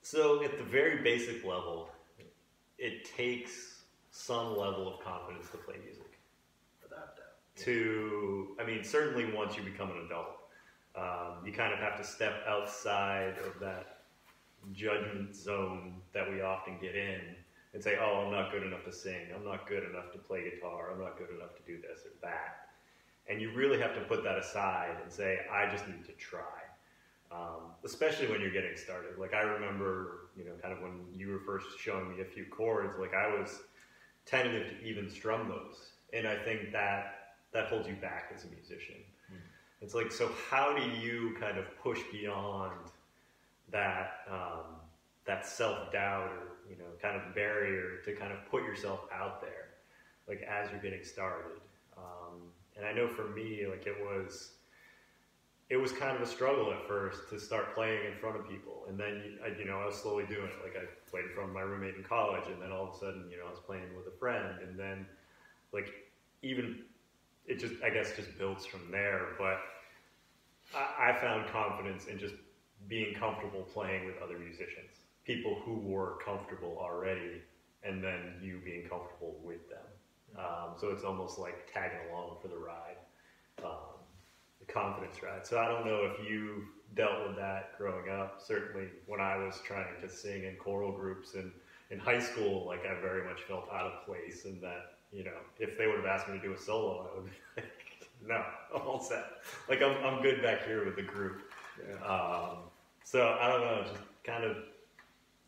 So at the very basic level, it takes some level of confidence to play music. Without doubt. I mean, certainly once you become an adult, you kind of have to step outside of that judgment zone that we often get in and say, oh, I'm not good enough to sing, I'm not good enough to play guitar, I'm not good enough to do this or that. And you really have to put that aside and say, I just need to try. Especially when you're getting started. Like I remember, kind of when you were first showing me a few chords, like I was tentative to even strum those. And I think that holds you back as a musician. Mm. It's like, so how do you kind of push beyond that, that self-doubt or, kind of barrier to kind of put yourself out there, like as you're getting started? And I know for me, like it was kind of a struggle at first to start playing in front of people. And then, I was slowly doing it. Like I played in front of my roommate in college, and then all of a sudden, I was playing with a friend. And then, like, even, it just, I guess, just builds from there. But I found confidence in just being comfortable playing with other musicians. People who were comfortable already, and then you being comfortable with them. So it's almost like tagging along for the ride. The confidence ride. So I don't know if you dealt with that growing up. Certainly when I was trying to sing in choral groups in high school, like I very much felt out of place, and that, if they would have asked me to do a solo, I would be like, no, I'm all set. Like I'm good back here with the group. Yeah. So I don't know, just kind of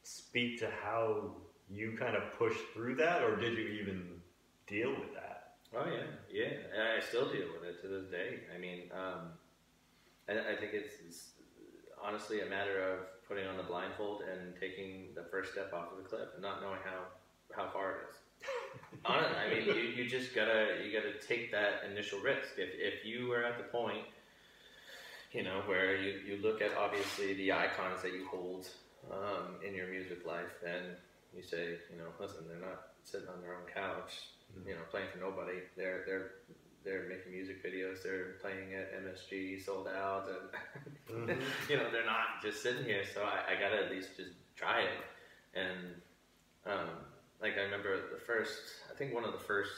speak to how you kind of pushed through that, or did you even deal with that? Oh yeah, and I still deal with it to this day. I mean, I think it's honestly a matter of putting on the blindfold and taking the first step off of the cliff and not knowing how far it is. Honestly, I mean, you just gotta take that initial risk. If you were at the point, where you look at obviously the icons that you hold in your music life, and you say, listen, they're not sitting on their own couch, playing for nobody. They're making music videos. They're playing at MSG, sold out, and they're not just sitting here. So I gotta at least just try it. And like I remember I think one of the first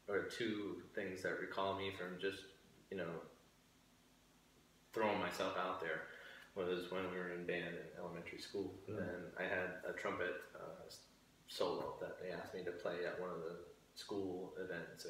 or two things that recall me from just throwing myself out there was when we were in band in elementary school, and I had a trumpet solo that they asked me to play at one of the school events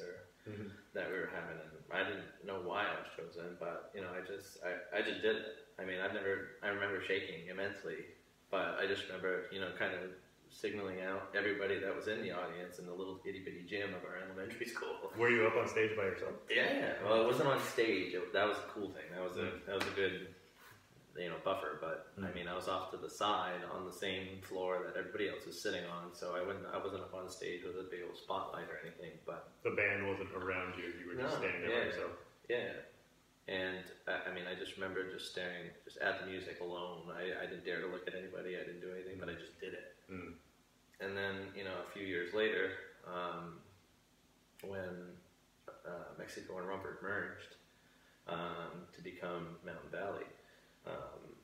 that we were having, and I didn't know why I was chosen, but I just did it. I mean, I remember shaking immensely, but I just remember kind of signaling out everybody that was in the audience in the little itty bitty gym of our elementary school. Were you up on stage by yourself? Yeah, well, it wasn't on stage. That was a cool thing. That was a good buffer, but I mean, I was off to the side on the same floor that everybody else was sitting on, so I wasn't up on stage with a big old spotlight or anything. But the band wasn't around you; you were just standing there by yourself. Yeah, and I mean, I just remember just staring at the music alone. I didn't dare to look at anybody. I didn't do anything, but I just did it. And then a few years later, when Mexico and Rumford merged to become Mountain Valley.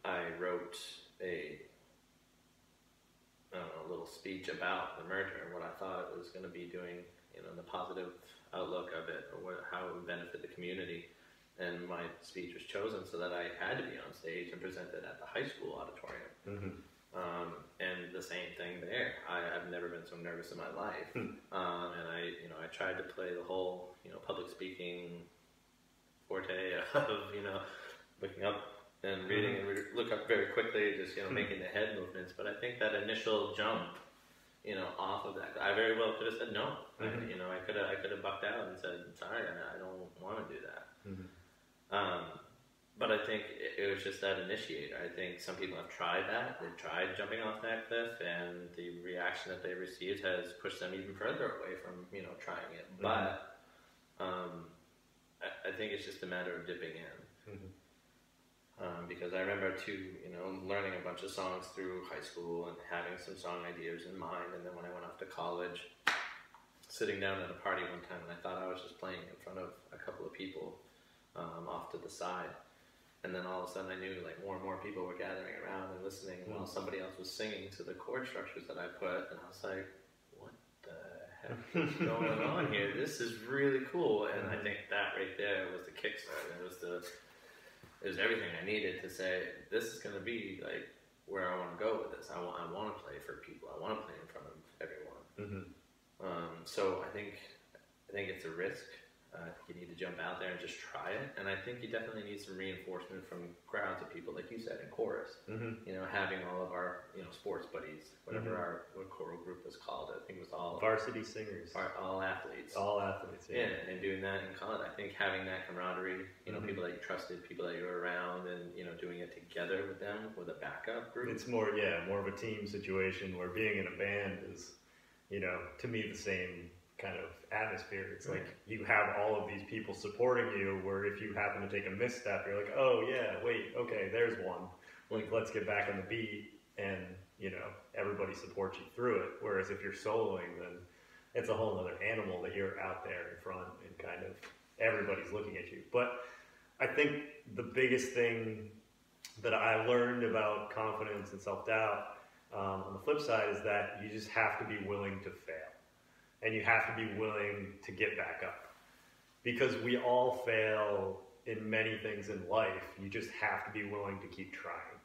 I wrote a little speech about the merger and what I thought it was going to be doing, the positive outlook of it, or how it would benefit the community. And my speech was chosen so that I had to be on stage and present it at the high school auditorium. And the same thing there. I've never been so nervous in my life. And I tried to play the whole, public speaking forte of, looking up and reading and look up very quickly, just, making the head movements. But I think that initial jump, off of that, I very well could have said no. I could have bucked out and said, sorry, I don't want to do that. But I think it was just that initiator. I think some people have tried that. They've tried jumping off that cliff, and the reaction that they received has pushed them even further away from, trying it. But I think it's just a matter of dipping in. Because I remember too, learning a bunch of songs through high school and having some song ideas in mind. And then when I went off to college, sitting down at a party one time, and I thought I was just playing in front of a people off to the side. And then all of a sudden I knew like more and more people were gathering around and listening while somebody else was singing to the chord structures that I put. And I was like, what the heck is going on here? This is really cool. And I think that right there was the kickstart. It was everything I needed to say, this is going to be like where I want to go with this. I want to play for people. I want to play in front of everyone. So I think it's a risk. I think you need to jump out there and just try it. And I think you definitely need some reinforcement from crowds of people, like you said, in chorus. You know, having all of our, you know, sports buddies, whatever what choral group was called. I think it was all varsity singers, all athletes. All athletes, yeah. And doing that in college, I think having that camaraderie, you know, people that you trusted, people that you were around, and you know, doing it together with them with a backup group. It's more of a team situation where being in a band is, you know, to me the same kind of atmosphere. It's like you have all of these people supporting you, where if you happen to take a misstep, you're like, oh yeah, wait, okay, there's one. Like, let's get back on the beat, and you know, everybody supports you through it. Whereas if you're soloing, then it's a whole other animal that you're out there in front and kind of everybody's looking at you. But I think the biggest thing that I learned about confidence and self-doubt on the flip side is that you just have to be willing to fail. And you have to be willing to get back up. Because we all fail in many things in life. You just have to be willing to keep trying.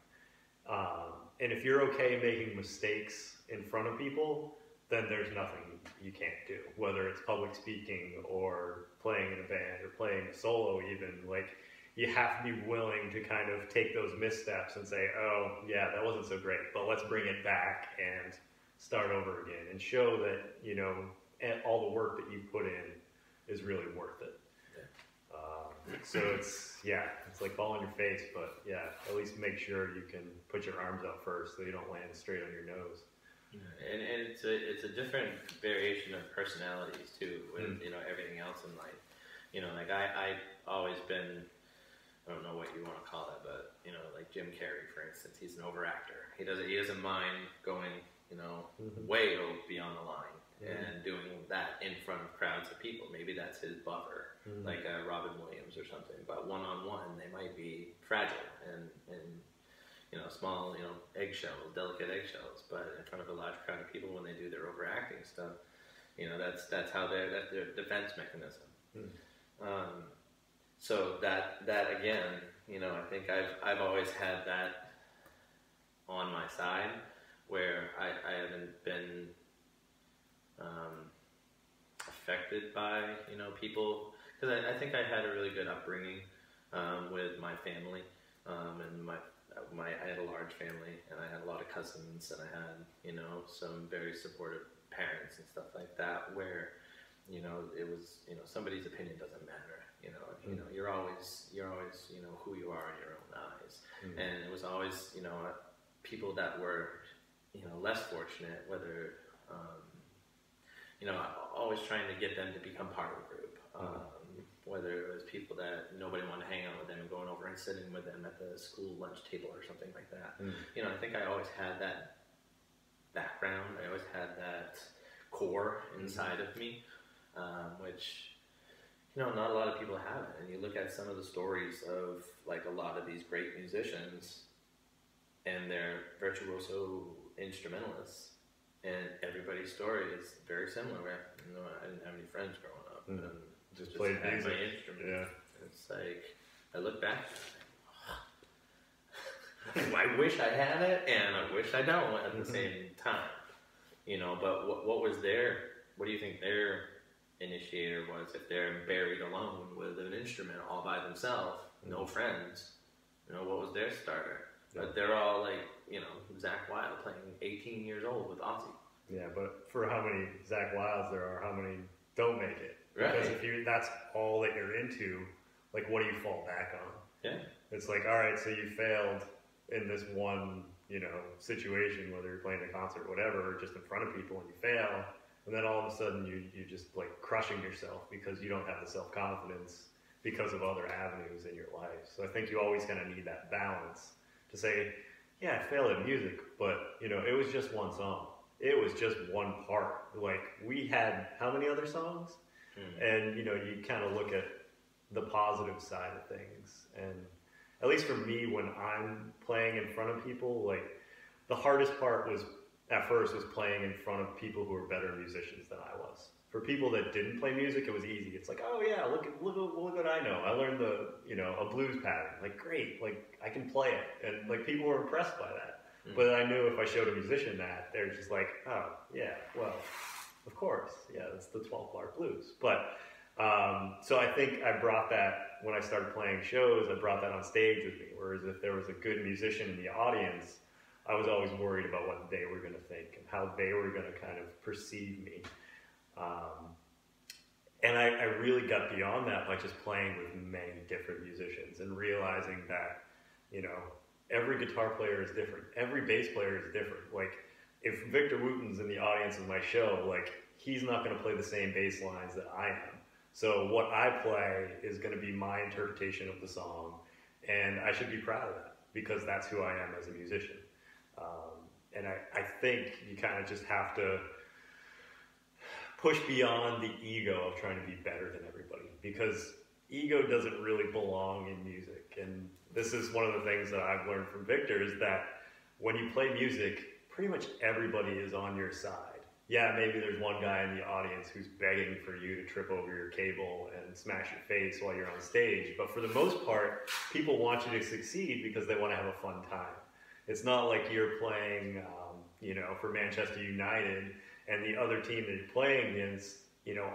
And if you're okay making mistakes in front of people, then there's nothing you can't do. Whether it's public speaking or playing in a band or playing solo even. Like, you have to be willing to kind of take those missteps and say, oh, yeah, that wasn't so great, but let's bring it back and start over again and show that, you know, and all the work that you put in is really worth it. So it's like fall on your face, but at least make sure you can put your arms out first so you don't land straight on your nose. And it's a different variation of personalities too, with you know, everything else in life. You know, like I always been, I don't know what you want to call that, but you know, like Jim Carrey, for instance, he's an overactor. He doesn't mind going, you know, way beyond the line. And doing that in front of crowds of people. Maybe that's his buffer, like Robin Williams or something. But one-on-one, they might be fragile and you know, small, you know, eggshells, delicate eggshells. But in front of a large crowd of people, when they do their overacting stuff, you know, that's that's their defense mechanism. So that again, you know, I think I've always had that on my side, where I haven't been affected by, you know, people, because I think I had a really good upbringing with my family, and I had a large family, and I had a lot of cousins, and I had, you know, some very supportive parents and stuff like that, where, you know, it was, you know, somebody's opinion doesn't matter, you know, you're always, you know, who you are in your own eyes, and it was always, you know, people that were, you know, less fortunate, whether you know, always trying to get them to become part of the group. Whether it was people that nobody wanted to hang out with them and going over and sitting with them at the school lunch table or something like that. You know, I think I always had that background. I always had that core inside of me, which, you know, not a lot of people have it. And you look at some of the stories of, like, a lot of these great musicians, and they're virtuoso instrumentalists. And everybody's story is very similar. You know, I didn't have any friends growing up. And just played had music. my instrument. Yeah. It's like, I look back, I wish I had it, and I wish I don't at the same time. You know, but what was what do you think their initiator was? If they're buried alone with an instrument all by themselves, no friends, you know, what was their starter? But they're all like, you know, Zach Wilde playing 18 years old with Ozzy. Yeah, but for how many Zach Wildes there are, how many don't make it? Right. Because if that's all that you're into, like, what do you fall back on? Yeah. It's like, all right, so you failed in this one, you know, situation, whether you're playing a concert or whatever, or just in front of people, and you fail, and then all of a sudden you're just, like, crushing yourself because you don't have the self-confidence because of other avenues in your life. So I think you always kind of need that balance to say, yeah, I failed at music, but, you know, it was just one song. It was just one part. Like, we had how many other songs? And, you know, you kind of look at the positive side of things. And at least for me, when I'm playing in front of people, like the hardest part was at first was playing in front of people who were better musicians than I was. For people that didn't play music, it was easy. It's like, oh yeah, look what I know. I learned a blues pattern. Like great, like I can play it, and like people were impressed by that. But I knew if I showed a musician that, they're just like, oh yeah, well, of course, yeah, that's the 12-bar blues. But so I think I brought that when I started playing shows. I brought that on stage with me. Whereas if there was a good musician in the audience, I was always worried about what they were going to think and how they were going to kind of perceive me. And I really got beyond that by just playing with many different musicians and realizing that, you know, every guitar player is different. Every bass player is different. Like, if Victor Wooten's in the audience of my show, like, he's not going to play the same bass lines that I am. So what I play is going to be my interpretation of the song, and I should be proud of that because that's who I am as a musician. And I think you kind of just have to push beyond the ego of trying to be better than everybody, because ego doesn't really belong in music. And this is one of the things that I've learned from Victor, is that when you play music, pretty much everybody is on your side. Yeah, maybe there's one guy in the audience who's begging for you to trip over your cable and smash your face while you're on stage, but for the most part, people want you to succeed because they want to have a fun time. It's not like you're playing, for Manchester United, and the other team that you're playing against,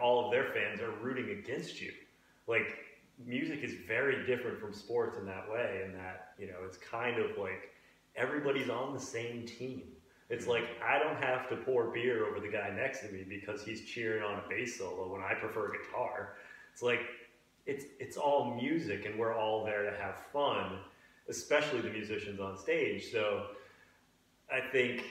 all of their fans are rooting against you. Like, music is very different from sports in that way, in that, it's kind of like everybody's on the same team. It's like, I don't have to pour beer over the guy next to me because he's cheering on a bass solo when I prefer guitar. It's like, it's all music, and we're all there to have fun, especially the musicians on stage. So I think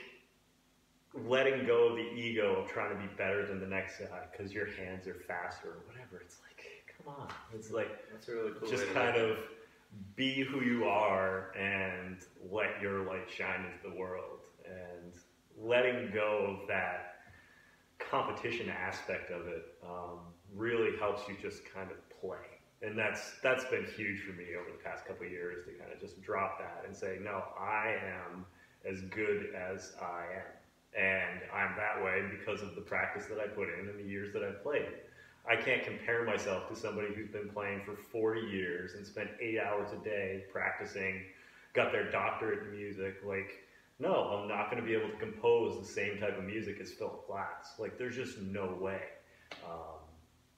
letting go of the ego of trying to be better than the next guy because your hands are faster or whatever, it's like, come on. It's like, that's a really cool just kind of be who you are and let your light shine into the world. And letting go of that competition aspect of it really helps you just kind of play. And that's been huge for me over the past couple of years, to kind of just drop that and say, no, I am as good as I am. And I'm that way because of the practice that I put in and the years that I've played. I can't compare myself to somebody who's been playing for 40 years and spent 8 hours a day practicing, got their doctorate in music. Like, no, I'm not going to be able to compose the same type of music as Philip Glass. Like, there's just no way.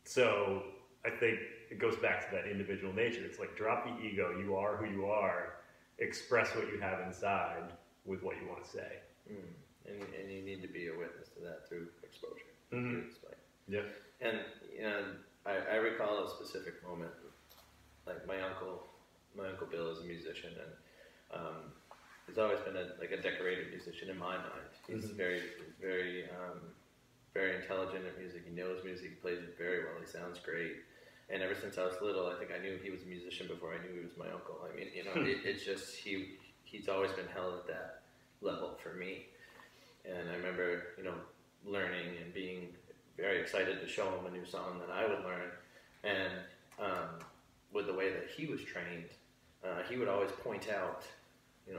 So I think it goes back to that individual nature. It's like, drop the ego. You are who you are. Express what you have inside with what you want to say. And you need to be a witness to that through exposure. Yeah. And I recall a specific moment. Like my uncle Bill is a musician, and he's always been a decorated musician in my mind. He's very intelligent at music. He knows music. He plays it very well. He sounds great. And ever since I was little, I think I knew he was a musician before I knew he was my uncle. I mean, it's just he's always been held at that level for me. And I remember, learning and being very excited to show him a new song that I would learn. And with the way that he was trained, he would always point out,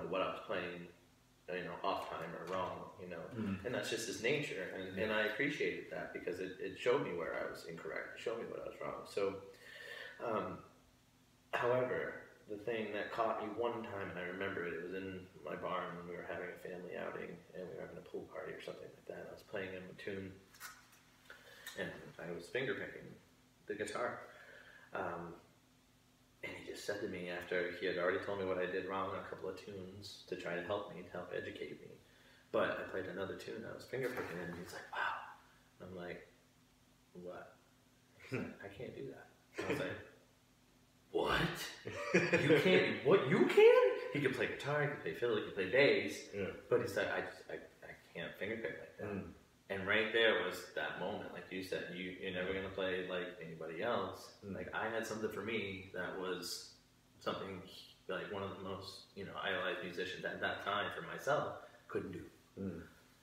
what I was playing, off time or wrong, And that's just his nature. And I appreciated that because it showed me where I was incorrect. It showed me what I was wrong. So, however, the thing that caught me one time, and I remember it was in my barn when we were having a family outing, and we were having a pool party or something like that. I was playing him a tune, and I was finger picking the guitar. And he just said to me, after he had already told me what I did wrong on a couple of tunes to try to help me, to help educate me. But I played another tune, I was finger picking it, and he's like, wow. I'm like, what? He's like, I can't do that. I was like, what? You can't? What? You can? He can play guitar, he can play fiddle, he can play bass, but he's like, I can't finger pick like that. And right there was that moment, like you said, you're never gonna play like anybody else. Like I had something for me that was something like one of the most idolized musicians at that time for myself couldn't do. And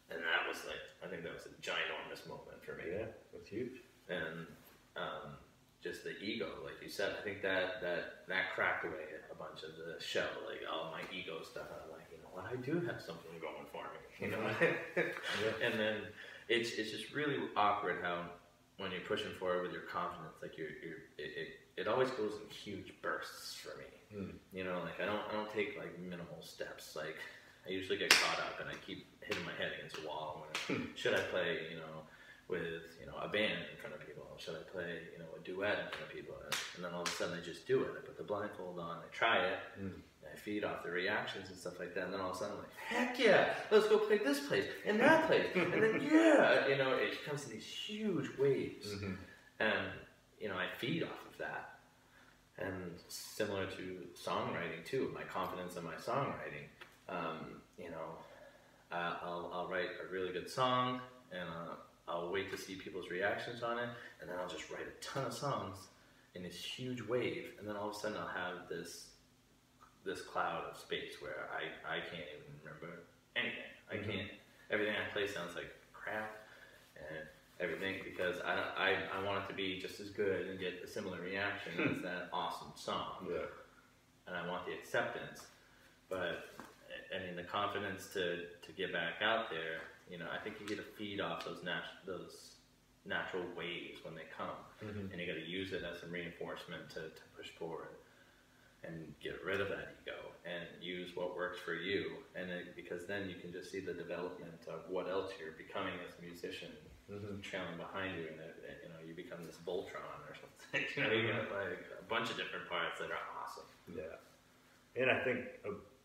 that was like, I think that was a ginormous moment for me. Yeah, that's huge. And just the ego, like you said. I think that cracked away a bunch of the shell, like all my ego stuff. I'm like, you know what, I do have something going for me, you know. Yeah. And then it's just really awkward how when you're pushing forward with your confidence, like it always goes in huge bursts for me. You know, like I don't take like minimal steps. Like I usually get caught up and I keep hitting my head against the wall. When should I play, you know, with, you know, a band in front of people? Should I play, you know, a duet in front of people? And then all of a sudden I just do it. I put the blindfold on, I try it, and I feed off the reactions and stuff like that. And then all of a sudden I'm like, heck yeah, let's go play this place and that place. And then, yeah, you know, it comes in these huge waves. And, you know, I feed off of that. And similar to songwriting too, my confidence in my songwriting, you know, I'll write a really good song, and I'll wait to see people's reactions on it, and then I'll just write a ton of songs in this huge wave, and then all of a sudden I'll have this cloud of space where I can't even remember anything. I can't. Everything I play sounds like crap, and everything, because I want it to be just as good and get a similar reaction as that awesome song. Yeah. And I want the acceptance, but I mean the confidence to get back out there. You know, I think you get to feed off those natural waves when they come, and you got to use it as some reinforcement to push forward and get rid of that ego and use what works for you. And because then you can just see the development of what else you're becoming as a musician, trailing behind you, and you know, you become this Voltron or something. You know, you got like a bunch of different parts that are awesome. Yeah, and I think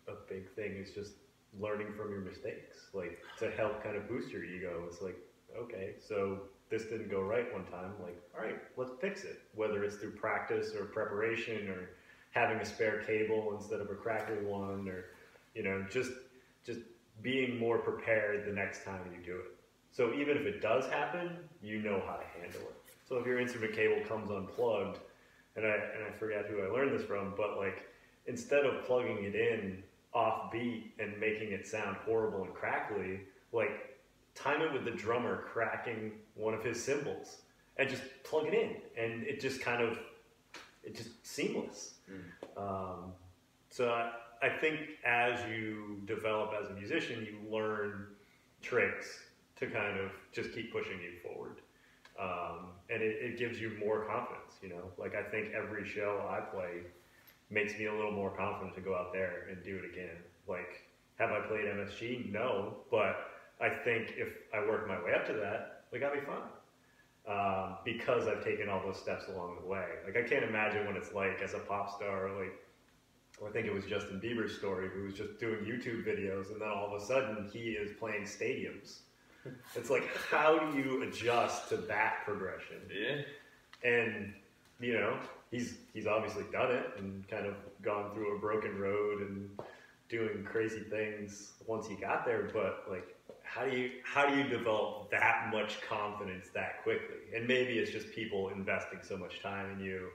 a big thing is just learning from your mistakes, like to help kind of boost your ego. It's like, okay, so this didn't go right one time, like, all right, let's fix it, whether it's through practice or preparation or having a spare cable instead of a crackly one, or, you know, just being more prepared the next time you do it. So even if it does happen, you know how to handle it. So if your instrument cable comes unplugged, and I forget who I learned this from, but like instead of plugging it in off beat and making it sound horrible and crackly, like time it with the drummer cracking one of his cymbals and just plug it in, and it just seamless. So I think as you develop as a musician, you learn tricks to kind of just keep pushing you forward. And it gives you more confidence, you know? Like I think every show I play makes me a little more confident to go out there and do it again. Like, have I played MSG? No, but I think if I work my way up to that, like, I'll be fine. Because I've taken all those steps along the way. Like, I can't imagine what it's like as a pop star, like, I think it was Justin Bieber's story, who was just doing YouTube videos, and then all of a sudden he is playing stadiums. It's like, how do you adjust to that progression? Yeah. And, you know, he's obviously done it and kind of gone through a broken road and doing crazy things once he got there, but like, how do you develop that much confidence that quickly? And maybe it's just people investing so much time in you,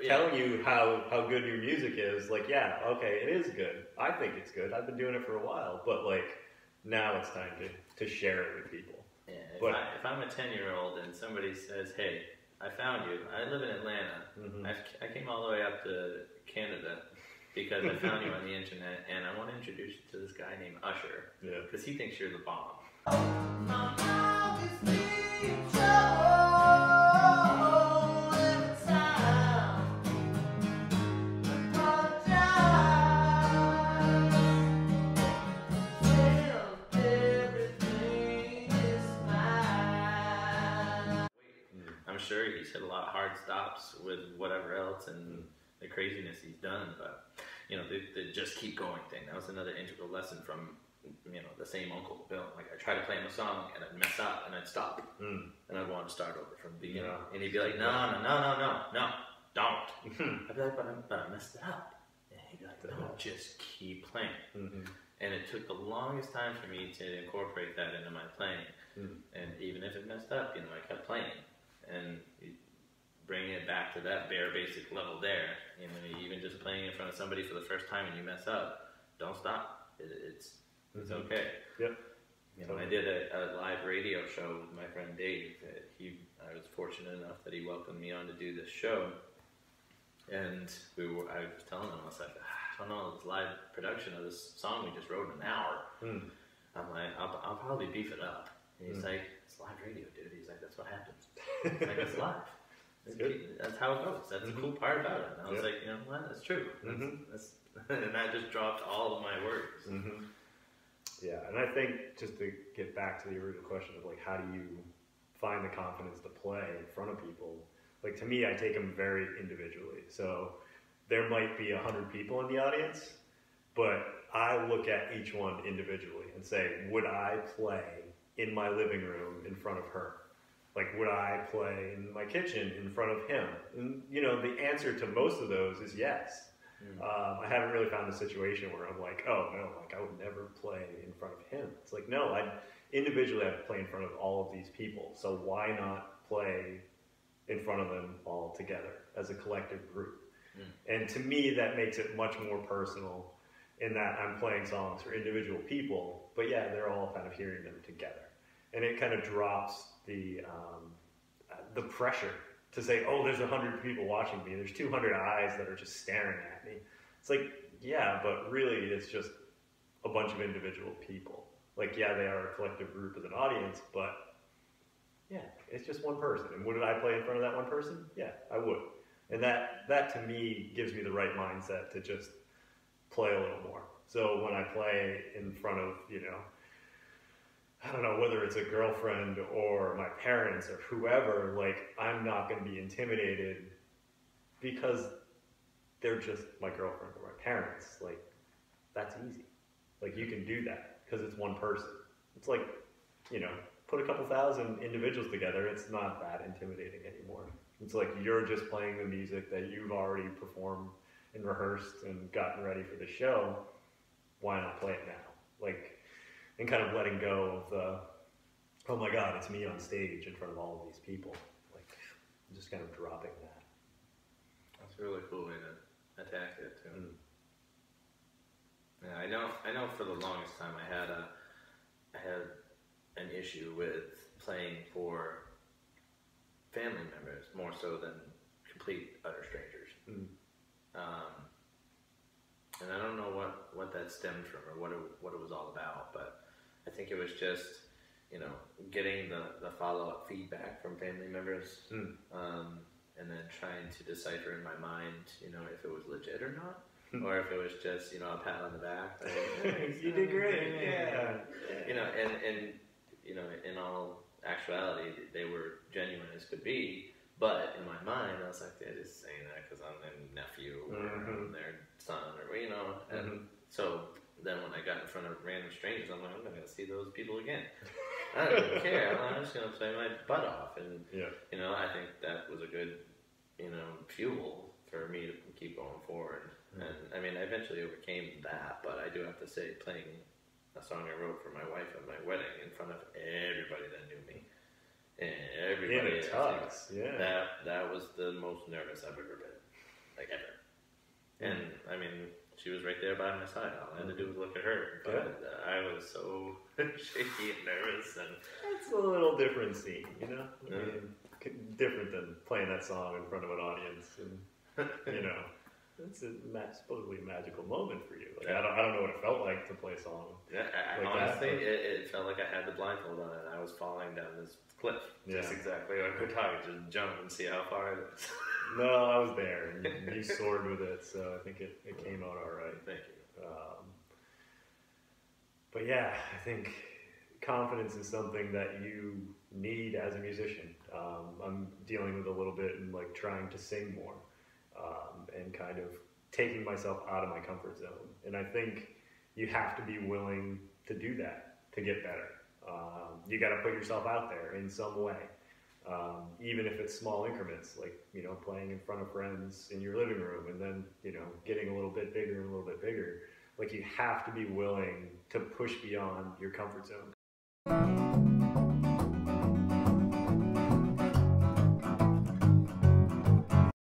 telling you how good your music is. Like, yeah, okay, it is good. I think it's good. I've been doing it for a while, but like, now it's time to share it with people. Yeah, if I'm a 10-year-old and somebody says, hey, I found you. I live in Atlanta. I came all the way up to Canada because I found you on the internet, and I want to introduce you to this guy named Usher. Yeah. Because he thinks you're the bomb. I'm sure he's hit a lot of hard stops with whatever else and the craziness he's done, but you know, the just keep going thing, that was another integral lesson from, you know, the same Uncle Bill. Like, I'd try to play him a song and I'd mess up and I'd stop and I'd want to start over from the beginning, and he'd be like, no, don't. I'd be like, but I messed it up, and he'd be like, no, just keep playing. And it took the longest time for me to incorporate that into my playing, and even if it messed up, you know, I kept playing. And bringing it back to that bare basic level there, you know, even just playing in front of somebody for the first time and you mess up, don't stop. It's okay. Yep. You know, I did a live radio show with my friend Dave. He I was fortunate enough that he welcomed me on to do this show. And I was telling him, I was like, I don't know, this live production of this song we just wrote in an hour. I'm like, I'll probably beef it up. And he's like, it's live radio, dude. He's like, that's what happens. It's like, it's live. That's how it goes. That's the cool part about it. And I was like, you know what? That's true. That's, and that just dropped all of my words. Yeah, and I think just to get back to the original question of like, how do you find the confidence to play in front of people? Like, to me, I take them very individually. So there might be 100 people in the audience, but I look at each one individually and say, would I play in my living room in front of her? Like, would I play in my kitchen in front of him? And, you know, the answer to most of those is yes. I haven't really found a situation where I'm like, oh, no, like, I would never play in front of him. It's like, no, individually I have to play in front of all of these people. So why not play in front of them all together as a collective group? And to me, that makes it much more personal in that I'm playing songs for individual people, but yeah, they're all kind of hearing them together. And it kind of drops the pressure to say, oh, there's 100 people watching me, there's 200 eyes that are just staring at me. It's like, yeah, but really it's just a bunch of individual people. Like, yeah, they are a collective group as an audience, but yeah, it's just one person. And would I play in front of that one person? Yeah, I would. And that to me gives me the right mindset to just play a little more. So when I play in front of, you know, I don't know, whether it's a girlfriend or my parents or whoever, like, I'm not going to be intimidated because they're just my girlfriend or my parents. Like, that's easy. Like, you can do that because it's one person. It's like, you know, put a couple thousand individuals together, it's not that intimidating anymore. It's like you're just playing the music that you've already performed and rehearsed and gotten ready for the show. Why not play it now? Like, and kind of letting go of the, oh my God, it's me on stage in front of all of these people. Like, just kind of dropping that. That's a really cool way to attack it too. Yeah, I know for the longest time I had an issue with playing for family members more so than complete utter strangers. And I don't know what that stemmed from or what it was all about, but I think it was just, you know, getting the follow-up feedback from family members, and then trying to decipher in my mind, you know, if it was legit or not, or if it was just, you know, a pat on the back. Like, hey, you did great, yeah. You know, and you know, in all actuality, they were genuine as could be. But in my mind, I was like, they're just saying that because I'm their nephew or I'm their son or, you know. And so then when I got in front of random strangers, I'm like, I'm not going to see those people again. I don't even care. I'm just going to play my butt off. And, you know, I think that was a good, you know, fuel for me to keep going forward. And, I mean, I eventually overcame that, but I do have to say playing a song I wrote for my wife at my wedding in front of everybody that knew me. And everybody that was the most nervous I've ever been, like ever. And I mean, she was right there by my side. All I had to do was look at her, but I was so shaky and nervous. And it's a little different scene, you know. I mean, different than playing that song in front of an audience, and you know, it's supposedly a magical moment for you. Like, I don't know what it felt like to play a song. Yeah, honestly, it felt like I had the blindfold on and I was falling down this cliff. Just exactly like we're talking. Just jump and see how far it is. No, I was there, and you soared with it, so I think it came out all right. Thank you. But yeah, I think confidence is something that you need as a musician. I'm dealing with a little bit and like trying to sing more, and kind of taking myself out of my comfort zone. And I think you have to be willing to do that to get better. You got to put yourself out there in some way, even if it's small increments, like, you know, playing in front of friends in your living room and then, you know, getting a little bit bigger and a little bit bigger. Like, you have to be willing to push beyond your comfort zone.